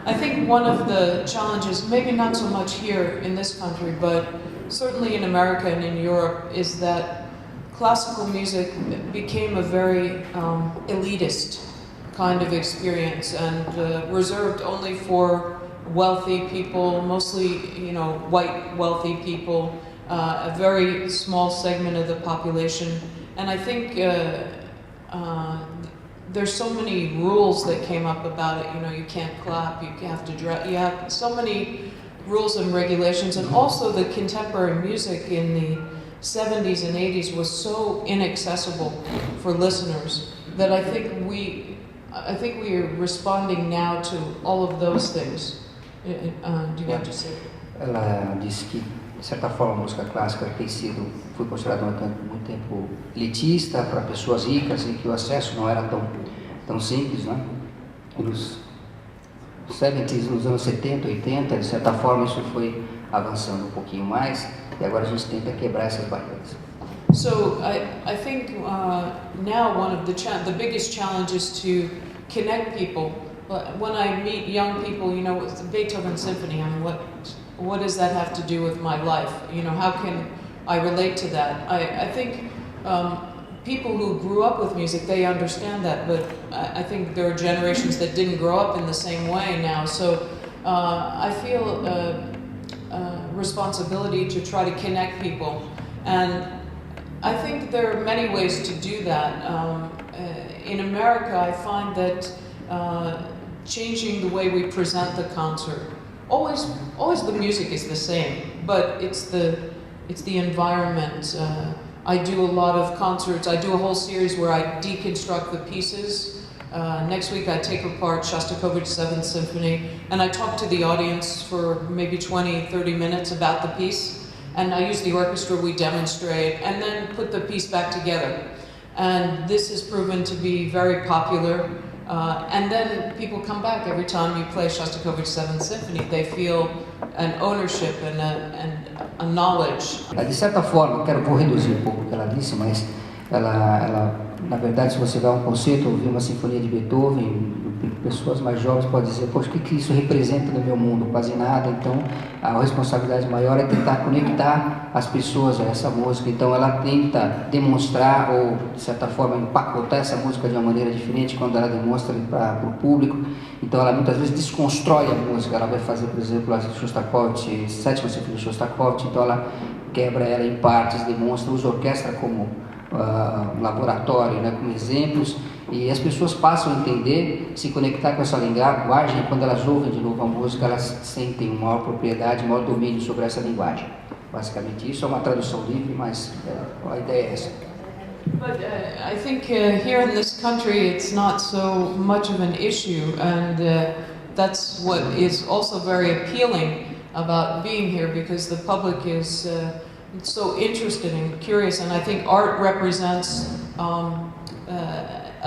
I think one of the challenges, maybe not so much here in this country, but certainly in America and in Europe, is that classical music became a very elitist kind of experience and reserved only for wealthy people, mostly, white wealthy people, a very small segment of the population. And I think there's so many rules that came up about it. You can't clap, you have to dress, you have so many rules and regulations. And also the contemporary music in the 70s and 80s was so inaccessible for listeners that I think we are responding now to all of those things. Do you want to say? Ela disse que, de certa forma, a música clássica foi considerada durante muito tempo elitista para pessoas ricas e que o acesso não era tão simples, né? Nos 70s, nos anos 70, 80, de certa forma isso foi avançando um pouquinho mais e agora a gente tenta quebrar essas barreiras. So I think now one of the biggest challenges to connect people. When I meet young people, with the Beethoven Symphony, what does that have to do with my life? How can I relate to that? I think people who grew up with music, they understand that, but I think there are generations that didn't grow up in the same way now. So I feel a responsibility to try to connect people. And I think there are many ways to do that. In America, I find that changing the way we present the concert. Always the music is the same, but it's the environment. I do a lot of concerts. I do a whole series where I deconstruct the pieces. Next week I take apart Shostakovich's 7th Symphony, and I talk to the audience for maybe 20, 30 minutes about the piece. And I use the orchestra, we demonstrate, and then put the piece back together. And this has proven to be very popular. And then people come back every time you play Shostakovich's 7th Symphony. They feel an ownership and a knowledge. De certa forma, vou reduzir um pouco o que ela disse, mas ela na verdade, se você vai a um concerto, ouvir uma sinfonia de Beethoven, pessoas mais jovens podem dizer, poxa, o que isso representa no meu mundo? Quase nada. Então, a responsabilidade maior é tentar conectar as pessoas a essa música. Então, ela tenta demonstrar ou, de certa forma, empacotar essa música de uma maneira diferente quando ela demonstra para o público. Então, ela muitas vezes desconstrói a música. Ela vai fazer, por exemplo, a Shostakovich, 7ª Sinfonia de Shostakovich. Então, ela quebra ela em partes, demonstra, usa a orquestra como um laboratório, né, com exemplos, e as pessoas passam a entender, se conectar com essa linguagem, e quando elas ouvem de novo a música, elas sentem uma maior propriedade, um maior domínio sobre essa linguagem. Basicamente, isso é uma tradução livre, mas a ideia é essa. But I think here in this country it's not so much of an issue, and that's what is also very appealing about being here, because the public is so interested and curious, and I think art represents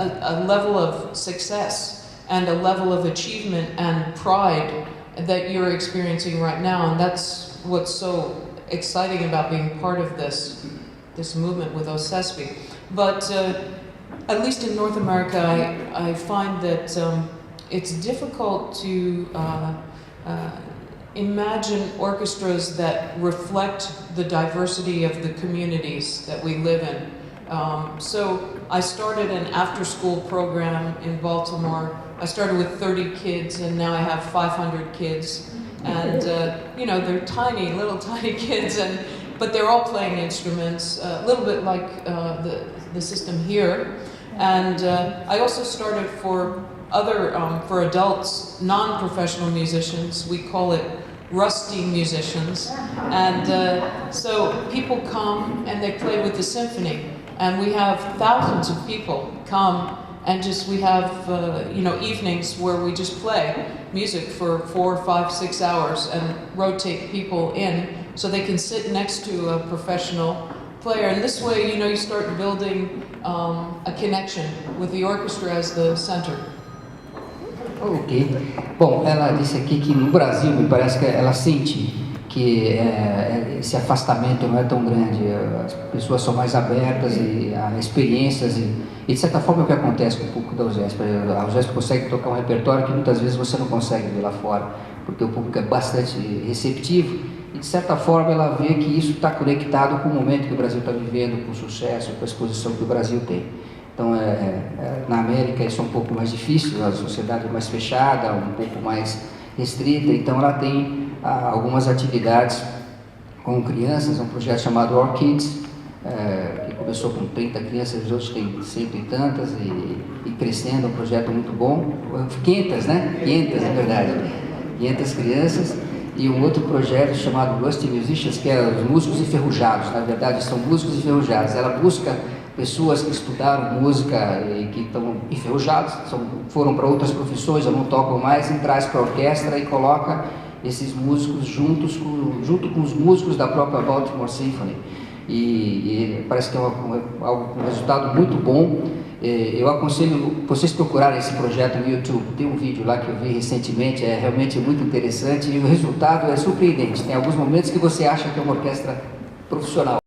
a level of success and a level of achievement and pride that you're experiencing right now, and that's what's so exciting about being part of this movement with Osesp. But at least in North America, I find that it's difficult to imagine orchestras that reflect the diversity of the communities that we live in. So I started an after-school program in Baltimore. I started with 30 kids, and now I have 500 kids. And they're tiny, little tiny kids, but they're all playing instruments, a little bit like the system here. And I also started for adults, non-professional musicians. We call it rusty musicians. And so people come and they play with the symphony. And we have thousands of people come, and we have evenings where we just play music for 4, 5, 6 hours and rotate people in so they can sit next to a professional player. And this way, you start building a connection with the orchestra as the center. Ok. Bom, ela disse aqui que no Brasil, me parece que ela sente que esse afastamento não é tão grande, as pessoas são mais abertas a experiências e de certa forma é o que acontece com o público da Osesp. A Osesp consegue tocar um repertório que muitas vezes você não consegue ver lá fora, porque o público é bastante receptivo e de certa forma ela vê que isso está conectado com o momento que o Brasil está vivendo, com o sucesso, com a exposição que o Brasil tem. Então, na América isso é um pouco mais difícil, a sociedade é mais fechada, um pouco mais restrita, então ela tem algumas atividades com crianças, um projeto chamado Orchids, que começou com 30 crianças, hoje tem 100 e tantas, e crescendo, um projeto muito bom, 500, né? 500, é verdade, 500 crianças, e um outro projeto chamado Rusty Musicians, que é os músicos enferrujados, na verdade são músicos enferrujados, ela busca pessoas que estudaram música e que estão enferrujados, foram para outras profissões ou não tocam mais, e traz para a orquestra e coloca esses músicos junto com os músicos da própria Baltimore Symphony. E parece que é um resultado muito bom. Eu aconselho vocês procurarem esse projeto no YouTube. Tem um vídeo lá que eu vi recentemente, é realmente muito interessante e o resultado é surpreendente. Tem alguns momentos que você acha que é uma orquestra profissional.